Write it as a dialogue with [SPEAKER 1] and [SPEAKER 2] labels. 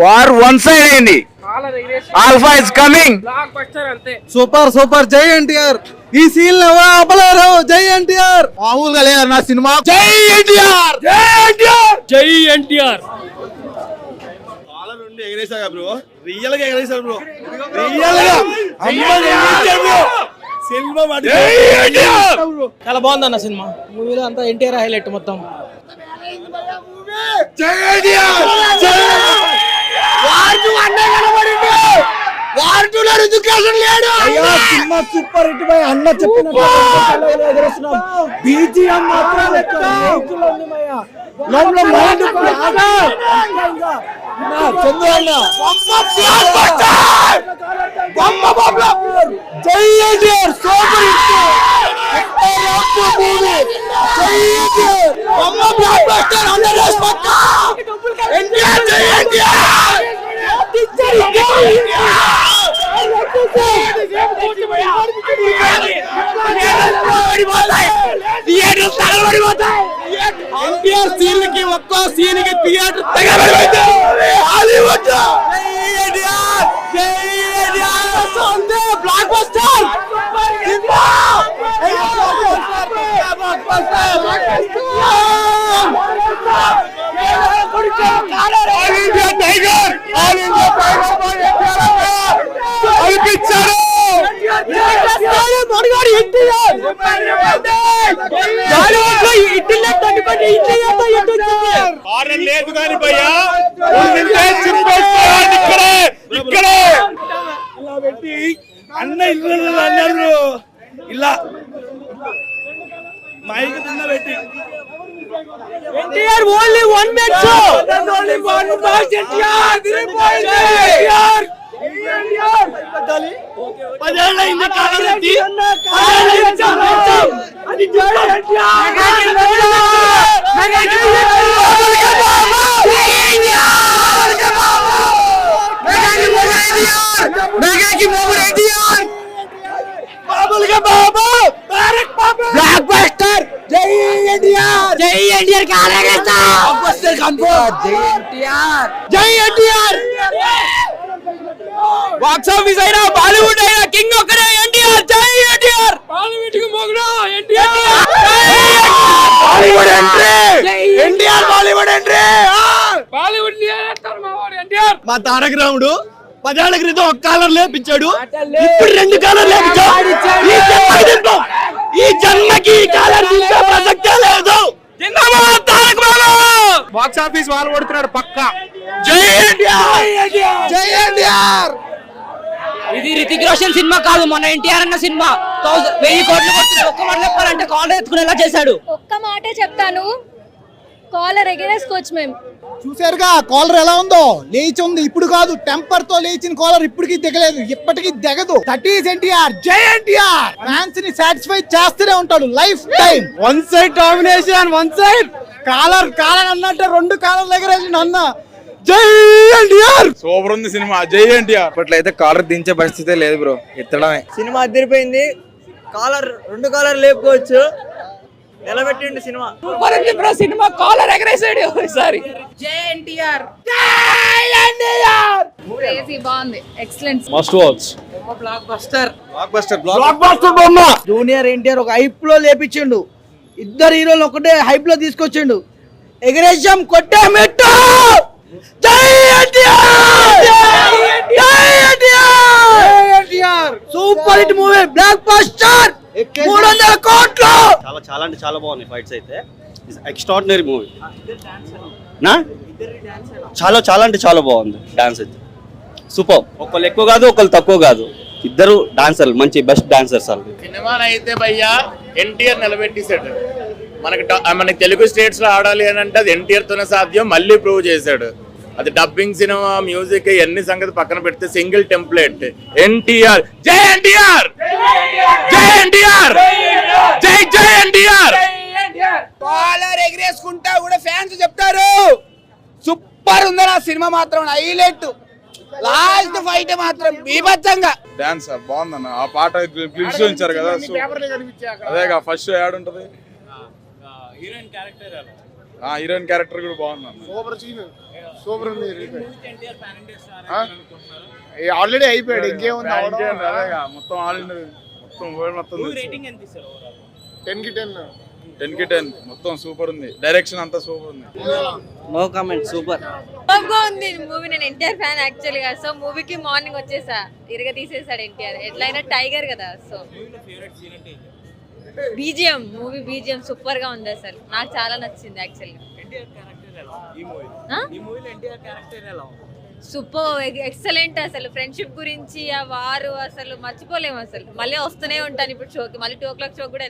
[SPEAKER 1] War one side అయింది. Alpha is coming.
[SPEAKER 2] Super super. జై ఎన్టీఆర్. ఈ సీన్ ఎవరు ఆపలేరు. జై ఎన్టీఆర్.
[SPEAKER 1] మామూలుగా లేదన్న సినిమా. జై ఎన్టీఆర్, జై ఎన్టీఆర్,
[SPEAKER 3] జై ఎన్టీఆర్.
[SPEAKER 2] ఎగరేసాగా బ్రో, రియల్ గా ఎగరేసారు బ్రో,
[SPEAKER 3] చాలా బాగుంది అన్న సినిమా. మూవీలో అంతా ఎన్టీఆర్ హైలైట్ మొత్తం.
[SPEAKER 2] సినిమా సూపర్ హిట్ బై అన్న చెప్పినట్టు బీజిఎం మాత్రం లోపల మైండ్ జై ఎన్టీఆర్. Super hit movie. జై ఎన్టీఆర్. Block buster. అందరూ పక్కా ఎన్టీఆర్. జై ఎన్టీఆర్. ఎన్టీఆర్ సీన్ కి ఒక్కో సీన్ కి థియేటర్ బ్లాక్ బస్టర్.
[SPEAKER 1] లేదు కానీ భయ్యా ఇక్కడే
[SPEAKER 2] ఇలా పెట్టి అన్న ఇల్లు అన్నారు. ఇలా మైక్ కింద పెట్టి
[SPEAKER 3] NTR only one man show. Only one match NTR.
[SPEAKER 2] పదేళ్ళైంది కాలరెడ్డి. Blockbuster. జై ఎన్టీఆర్. జై ఎన్టీఆర్. జై ఎన్టీఆర్.
[SPEAKER 3] బాక్స్ ఆఫీస్ అయినా బాలీవుడ్ అయినా కింగ్ ఒక్కడే ఎన్టీఆర్. జై ఎన్టీఆర్. బాలీవుడ్ కి మొగుడు ఎన్టీఆర్.
[SPEAKER 1] బాలీవుడ్ ఎంట్రీ. ఎన్టీఆర్ బాలీవుడ్ ఎంట్రీ.
[SPEAKER 3] బాలీవుడ్ ఎన్టీఆర్.
[SPEAKER 2] మా తారక రాముడు 10 ఏళ్ల క్రితం ఒక కాలర్ లేపించాడు, ఇప్పుడు 2 కాలర్ లేపించాడు. ఈ జన్మకి ఈ కాలర్ దించే ప్రసక్తే లేదు.
[SPEAKER 3] జిందాబాద్ తారక రాముడు.
[SPEAKER 1] బాక్స్ ఆఫీస్ వాళ్ళు కొడుతున్నాడు పక్కా.
[SPEAKER 2] జై ఎన్టీఆర్. జై ఎన్టీఆర్.
[SPEAKER 3] ఇది రితిక్ రోషన్ సినిమా కాదు, మన ఎన్టీఆర్ అన్న సినిమా. 1000 కోట్లు కొడుతున్నాడు. ఒక్క మాట చెప్పాలంటే కాలర్ ఎత్తుకునేలా చేశాడు.
[SPEAKER 4] ఒక్క మాటే చెప్తాను, కాలర్ ఎగరేసుకోవచ్చు. మేము
[SPEAKER 2] చూసారుగా కాలర్ ఎలా ఉందో, లేచి ఉంది. ఇప్పుడు కాదు, టెంపర్ తో లేచిన కాలర్ ఇప్పటికీ దిగలేదు, ఇప్పటికీ దిగదు. That is NTR. జై ఎన్టీఆర్. ఫ్యాన్స్ ని సాటిస్ఫై చేస్తూనే ఉంటాడు life time. One side domination. One side caller అన్నట్టు 2 కాలర్లు ఎగరేసిన అన్న. జై ఎన్టీఆర్.
[SPEAKER 1] సూపర్ ఉంది సినిమా. జై ఎన్టీఆర్. అప్పట్లయితే కాలర్ దించే పరిస్థితే లేదు బ్రో, ఎత్తడమే.
[SPEAKER 5] సినిమా అదిరిపోయింది. కాలర్ 2 కాలర్ లేపుకోవచ్చు. నిలబెట్టిండు సినిమా.
[SPEAKER 3] సూపర్ ఉంది బ్రో సినిమా. కాలర్ ఎగరేసాడు ఈసారి.
[SPEAKER 4] జై ఎన్టీఆర్.
[SPEAKER 3] జై ఎన్టీఆర్.
[SPEAKER 4] క్రేజీ బాగుంది. Excellent.
[SPEAKER 3] Must watch.
[SPEAKER 5] Blockbuster.
[SPEAKER 2] Blockbuster బొమ్మ.
[SPEAKER 5] జూనియర్ ఎన్టీఆర్ ఒక హైప్ లో లేపించిండు. ఇద్దరు హీరోలు ఒకటే హైప్ లో తీసుకొచ్చిండు. ఎగరేషం కొట్టే మెట్టు. జై ఎన్టీఆర్. జై NTR. Super hit movie. Block buster. 300 కోట్లు.
[SPEAKER 6] చాలా అంటే చాలా బాగున్నాయి ఫైట్స్ అయితే. ఎక్స్ట్రాడినరీ మూవీ నా. చాలా అంటే చాలా బాగుంది డాన్స్ అయితే. సూపర్. ఒకళ్ళు ఎక్కువ కాదు, ఒకళ్ళు తక్కువ కాదు, ఇద్దరు డాన్సర్లు, మంచి బెస్ట్ డాన్సర్స్ వాళ్ళు.
[SPEAKER 7] సినిమా అయితే భయ్యా ఎన్టీఆర్ నిలబెట్టేశాడు. మనకి తెలుగు స్టేట్స్ లో ఆడాలి అని అంటే అది ఎన్టీఆర్ తోనే సాధ్యం. మళ్ళీ ప్రూవ్ చేశాడు. అది డబ్బింగ్ సినిమా, మ్యూజిక్, ఎన్ని సంగతి పక్కన పెడితే సింగిల్ టెంప్లెట్ ఎన్టీఆర్. జై ఎన్టీఆర్. జై ఎన్టీఆర్. జై జై ఎన్టీఆర్.
[SPEAKER 3] కాలర్ ఎగరేసుకుంటా కూడా ఫ్యాన్స్ చెప్తారు. సూపర్ ఉందని ఆ సినిమా మాత్రం హైలైట్. లాస్ట్ ఫైట్ మాత్రం బీభత్సంగా.
[SPEAKER 1] డాన్స్ బాగుందన్న. ఆ పాట గ్లిమ్స్ ఉంచారు కదా, అదేగా ఫస్ట్ యాడ్ ఉంటది. హీరోయిన్ క్యారెక్టర్ కూడా బాగుందన్న.
[SPEAKER 8] సూపర్ ఉంది ఆల్రెడీ అయిపోయాడు ఇంకేముంది
[SPEAKER 1] అదేగా మొత్తం ఆల్ ఇండియా మొత్తం వరల్డ్ మొత్తం
[SPEAKER 8] 10 కి 10
[SPEAKER 1] 10కి 10 మొత్తం సూపర్ ఉంది. డైరెక్షన్ అంతా సూపర్ ఉంది.
[SPEAKER 5] నో కామెంట్ సూపర్
[SPEAKER 4] బాగా ఉంది మూవీ. నేను ఎన్టీఆర్ ఫ్యాన్ యాక్చువల్ గా. సో మూవీకి మార్నింగ్ వచ్చేసా, తిరగ తీసేసాడు ఎన్టీఆర్. ఎట్లయినా టైగర్ కదా. So BGM, movie BGM super గా ఉంది. అసలు నాకు చాలా నచ్చింది యాక్చువల్ గా. Super, excellent. అసలు ఫ్రెండ్షిప్ గురించి ఆ వారు అసలు మర్చిపోలేము. అసలు మళ్ళీ వస్తూనే ఉంటాను ఇప్పుడు షోకి. మళ్ళీ 2 o'clock షో కూడా